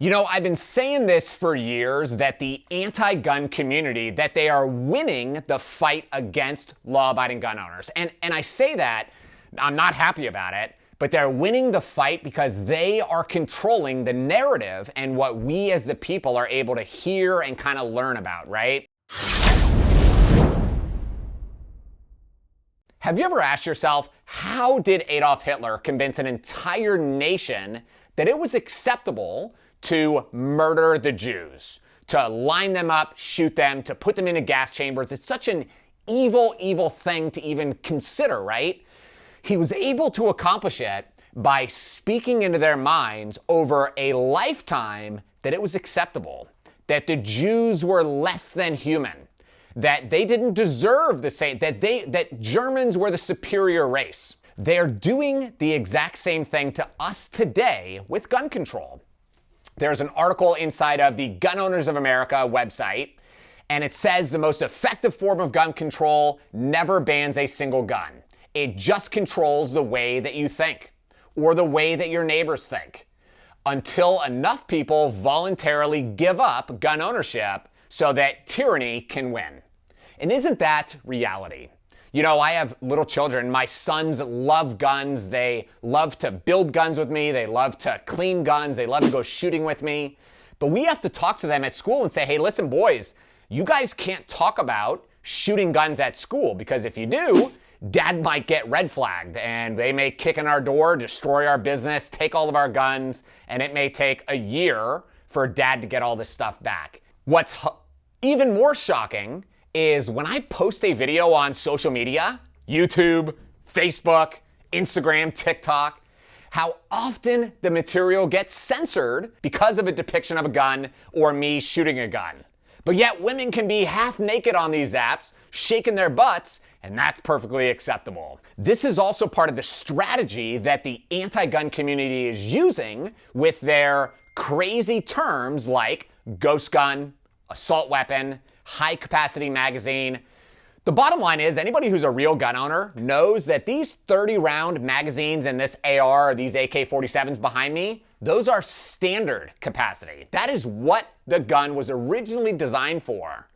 You know, I've been saying this for years, that the anti-gun community, that they are winning the fight against law-abiding gun owners. And I say that, I'm not happy about it, but they're winning the fight because they are controlling the narrative and what we as the people are able to hear and kind of learn about, right? Have you ever asked yourself, how did Adolf Hitler convince an entire nation that it was acceptable to murder the Jews, to line them up, shoot them, to put them into gas chambers? It's such an evil, evil thing to even consider, right? He was able to accomplish it by speaking into their minds over a lifetime that it was acceptable, that the Jews were less than human, that they didn't deserve the same, that Germans were the superior race. They're doing the exact same thing to us today with gun control. There's an article inside of the Gun Owners of America website, and it says the most effective form of gun control never bans a single gun. It just controls the way that you think, or the way that your neighbors think, until enough people voluntarily give up gun ownership so that tyranny can win. And isn't that reality? You know, I have little children. My sons love guns. They love to build guns with me. They love to clean guns. They love to go shooting with me. But we have to talk to them at school and say, hey, listen, boys, you guys can't talk about shooting guns at school, because if you do, Dad might get red flagged and they may kick in our door, destroy our business, take all of our guns, and it may take a year for Dad to get all this stuff back. What's even more shocking is when I post a video on social media, YouTube, Facebook, Instagram, TikTok, how often the material gets censored because of a depiction of a gun or me shooting a gun. But yet women can be half naked on these apps, shaking their butts, and that's perfectly acceptable. This is also part of the strategy that the anti-gun community is using with their crazy terms like ghost gun, assault weapon, high-capacity magazine. The bottom line is, anybody who's a real gun owner knows that these 30-round magazines and this AR, or these AK-47s behind me, those are standard capacity. That is what the gun was originally designed for.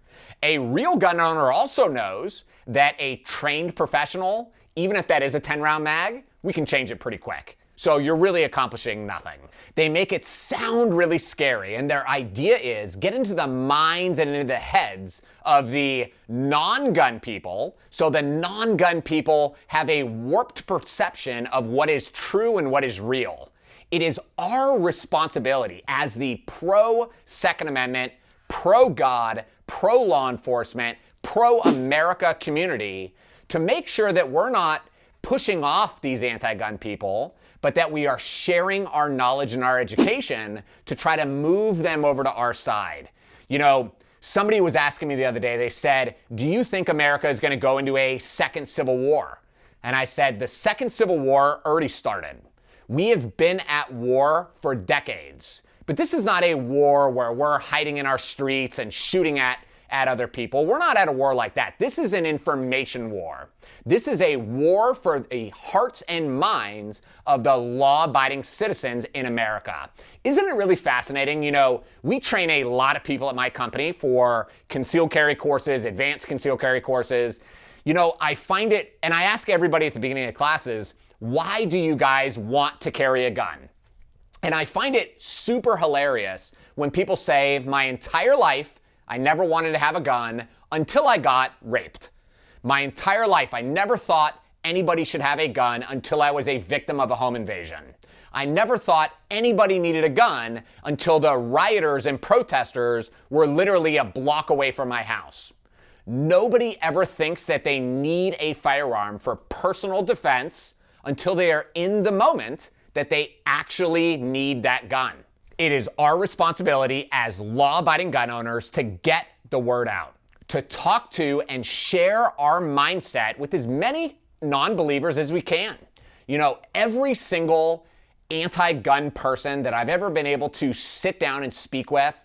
A real gun owner also knows that a trained professional, even if that is a 10-round mag, we can change it pretty quick. So you're really accomplishing nothing. They make it sound really scary, and their idea is get into the minds and into the heads of the non-gun people, so the non-gun people have a warped perception of what is true and what is real. It is our responsibility as the pro-Second Amendment, pro-God, pro-law enforcement, pro-America community to make sure that we're not pushing off these anti-gun people, but that we are sharing our knowledge and our education to try to move them over to our side. You know, somebody was asking me the other day, they said, do you think America is going to go into a second civil war? And I said, the second civil war already started. We have been at war for decades. But this is not a war where we're hiding in our streets and shooting at other people. We're not at a war like that. This is an information war. This is a war for the hearts and minds of the law-abiding citizens in America. Isn't it really fascinating? You know, we train a lot of people at my company for concealed carry courses, advanced concealed carry courses. You know, I find it, and I ask everybody at the beginning of classes, why do you guys want to carry a gun? And I find it super hilarious when people say, my entire life, I never wanted to have a gun until I got raped. My entire life, I never thought anybody should have a gun until I was a victim of a home invasion. I never thought anybody needed a gun until the rioters and protesters were literally a block away from my house. Nobody ever thinks that they need a firearm for personal defense until they are in the moment that they actually need that gun. It is our responsibility as law-abiding gun owners to get the word out, to talk to and share our mindset with as many non-believers as we can. You know, every single anti-gun person that I've ever been able to sit down and speak with,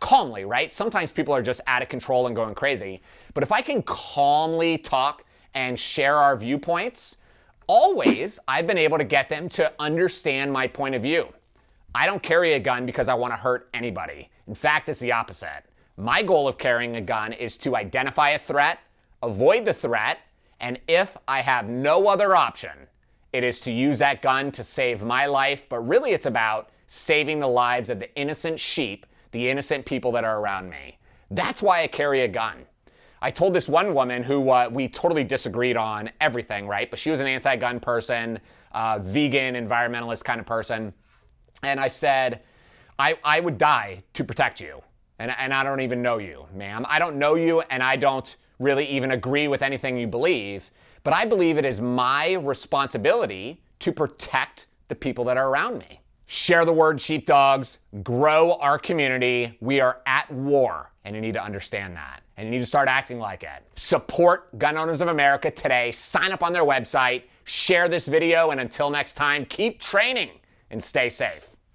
calmly, right? Sometimes people are just out of control and going crazy. But if I can calmly talk and share our viewpoints, always I've been able to get them to understand my point of view. I don't carry a gun because I want to hurt anybody. In fact, it's the opposite. My goal of carrying a gun is to identify a threat, avoid the threat, and if I have no other option, it is to use that gun to save my life, but really it's about saving the lives of the innocent sheep, the innocent people that are around me. That's why I carry a gun. I told this one woman who we totally disagreed on everything, right? But she was an anti-gun person, vegan, environmentalist kind of person. And I said, I would die to protect you. And I don't even know you, ma'am. I don't know you, and I don't really even agree with anything you believe. But I believe it is my responsibility to protect the people that are around me. Share the word, sheepdogs. Grow our community. We are at war, and you need to understand that. And you need to start acting like it. Support Gun Owners of America today. Sign up on their website. Share this video, and until next time, keep training and stay safe.